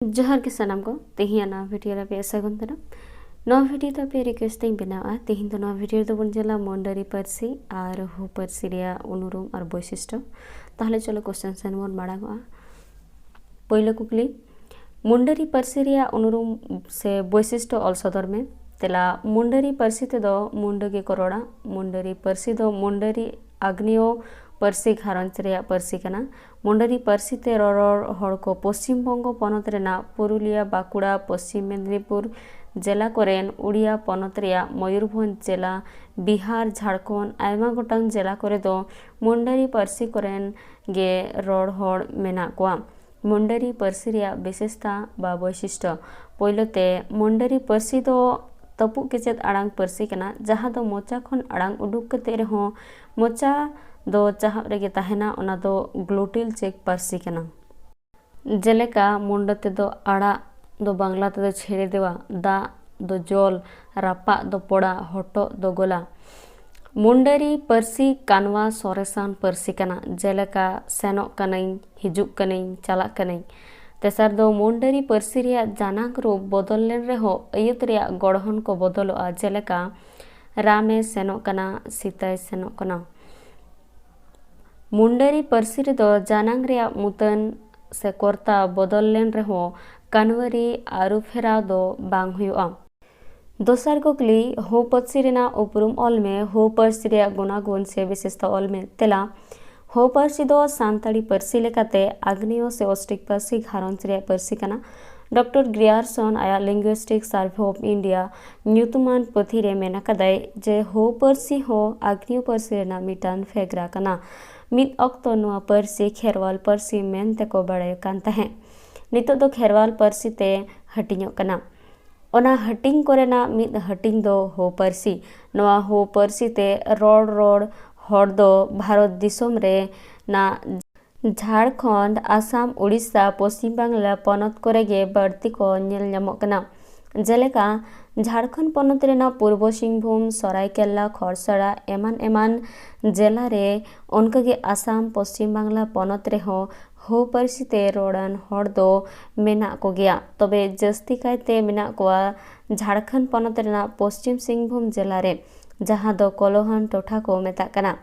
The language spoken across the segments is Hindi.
जोहार के सानाम को तेहिया ना वीडियो ला पे सागुन तना नवा वीडियो तो पे रिक्वेस्ट इन बनावा तेहिन तो नवा वीडियो तो बन जला मुंडारी पारसी और हो पारसी रिया उनुरुम और वैशिष्ट्य ताहले चलो क्वेश्चन सन मन माड़ांगआ पहिलो कुकली मुंडारी पारसी रिया उनुरुम से वैशिष्ट्य ऑल सदर में तेला मुंडारी पारसी ते दो मुंडगे करोड़ा मुंडारी पारसी दो मुंडारी आग्नेय पारसी घारंज रेया पारसी कना मुंडारी पारसी ते ररर हड़ को पश्चिम बंगो पनत रेना पुरुलिया बाकुड़ा पश्चिम मेदिनीपुर जिला कोरेन उड़िया पनत रेया मयूरभंज जिला बिहार झारखंड आयमा गोटांग जिला करे दो मुंडारी पारसी कोरेन गे रड़ हड़ मेना कोआ मुंडारी पारसी रेया विशेषता बा वैशिष्ट्य पहिलोते मुंडारी पारसी दो तपु केचेद आड़ांग पारसी कना जहाँ दो मोचा खन आड़ांग उडुक कते रेहो मोचा दो चाहब रेगे ताहेना ओना दो ग्लूटिल चेक पारसी कना जेलेका मुंडा ते दो आड़ा दो बांग्ला ते दो छेड़े देवा दा दो जल रापा दो पोड़ा हटो दो गोला मुंडारी पारसी कानवा सोरेसान पारसी कना जेलेका सेनोक कनाई हिजुक कनाई चालाक कनाई तेसार दो मुंडारी पारसी रिया जानाक रूप बदल लेन रेहो अयत रिया गढ़हन को बदलोआ जेलेका रामे सेनोक कना सीताय सेनोक कना मुंडारी पारसी रे दो जानांग रिया मुतन से कर्ता बदल लेन रेहो कानवारी आरु फेरा दो बांग हुआ दोसर कुकली हो पारसी रेना उपरुम ऑल में हो पारसी रिया गुणागुण से विशेषता ऑल में तेला हो पारसी दो सांताड़ी पारसी लेकाते आग्नेय से ऑस्ट्रिक पारसी घारंज रिया पारसी कना डॉक्टर ग्रियर्सन आया लिंग्विस्टिक सर्वे ऑफ इंडिया न्यूतुमान पुथी रे मेना कदाय जे हो पारसी हो आग्नेय पारसी रेना मिटान फेगरा कना मिद अक्तो नुआ पारसी खेरवाल पारसी मेन तेको बड़ाय कान तहे नितो दो खेरवाल पारसी ते हटिङो कना ओना हटिंग कोरेना मिद हटिंग दो हो पारसी नुआ हो पारसी ते रोड हड़ दो भारत दिसोम रे ना झारखंड आसाम उड़ीसा पश्चिम बांग्ला पनत कोरेगे बाड़ती को नेल ᱧᱟᱢᱚᱜ कना जेलेका झारखंड पनत रेना पूर्व सिंहभूम सरायकेला खरसाड़ा एमान एमान जिला रे उनकागे आसाम पश्चिम बांग्ला पनत रे हो पारसी ते रोडान हड़ दो मेना को गया तबे जस्ती कायते मेना कोआ झारखंड पनत रेना पश्चिम सिंहभूम जिला रे जहां दो कोलोहान टोठा को मेता कना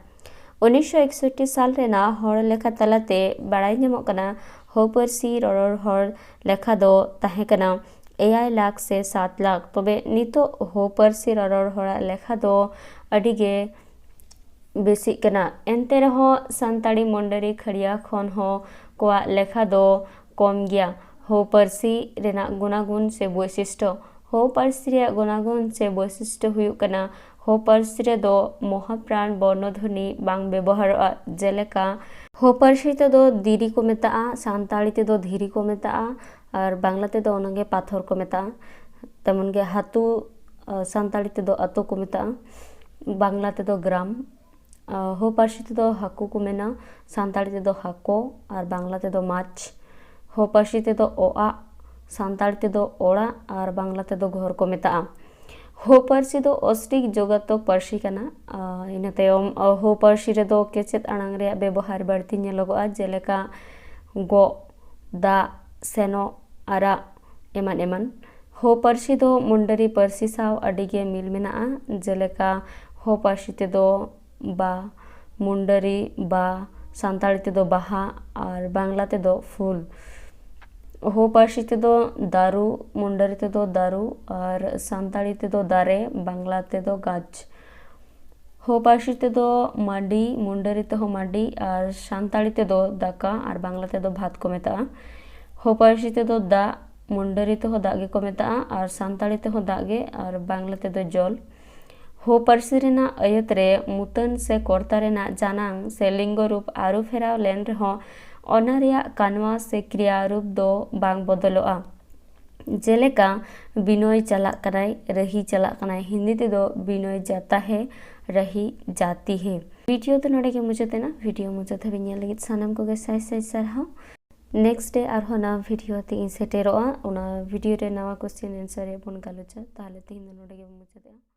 1961 साल रेना हड़ लेखा तलाते बाड़ाय ᱧᱟᱢᱚᱜ कना हो पारसी ररर हड़ लेखा दो ताहे कना 1 लाख से 7 लाख तबे नितो हो पारसी ररर हड़ा लेखा दो अडिगे बेसी कना एनते रहो सांताड़ी मुंडारी खड़िया खन हो कोआ लेखा दो कम गया हो पारसी रेना गुणागुण से वैशिष्ट्य हो पारसी रे गुणागुण से वैशिष्ट्य हुयु कना हो पारसी रे दो महाप्राण वर्णध्वनि बांग व्यवहार जेलेका हो पारसी ते दो दिरी को मेता सांताड़ी ते दो धीरी को मेता और बांग्ला ते दो ओनागे पाथर को मेता तेमन गे हातु सांताड़ी ते दो अतो को मेता बांग्ला ते दो ग्राम हो पारसी ते दो हाकू को मेना सांताड़ी ते दो हाको और बांग्ला ते दो माछ हो पारसी ते दो ओआ सांताड़ी ते दो ओड़ा और बांग्ला ते दो घर को मेता हो पारसी दो ऑस्ट्रिक जोगातो पारसी कना इना तायम हो पारसी रे दो केचेद आड़ांग रे व्यवहार बाड़ती नेलोगोआ जेलेका गो दा सेनो आरा एमान एमान हो पारसी दो मुंडारी पारसी साव अडिगे मिल मेना जेलेका हो पारसी ते दो बा मुंडारी बा सांताड़ी ते दो बाहा और बांग्ला ते दो फूल हो पारसी ते दो दारू मुंडारी ते दो दारू और सांताड़ी ते दो दारे बांग्ला ते दो गाछ हो पारसी ते दो माडी मुंडारी ते हो माडी और सांताड़ी ते दो दाका और बांग्ला ते दो भात को मेता हो पारसी ते दो दा मुंडारी ते हो दागे को मेता और सांताड़ी ते हो दागे और बांग्ला ते दो जल हो पारसी रेना अयत रे मुतन से कर्ता रेना जानांग से लिंग रूप आरु फेराव लेन रेहो ओना रेया कानवा से क्रिया रूप दो बांग बदलोआ जेलेका बिनोय चलाक कनाय रही चलाक कनाय हिंदी ते दो बिनोय जाता है रही जाती है वीडियो तो नोडे के मुझे ना वीडियो मुझे थे बिन्या लगित सानम को गे साइज साइज सरहा नेक्स्ट डे आर होना वीडियो ते इन सेटेरोआ ओना वीडियो रे नवा क्वेश्चन आंसर ए बन गालोचा ताले ते हिंदी नोडे के मुझे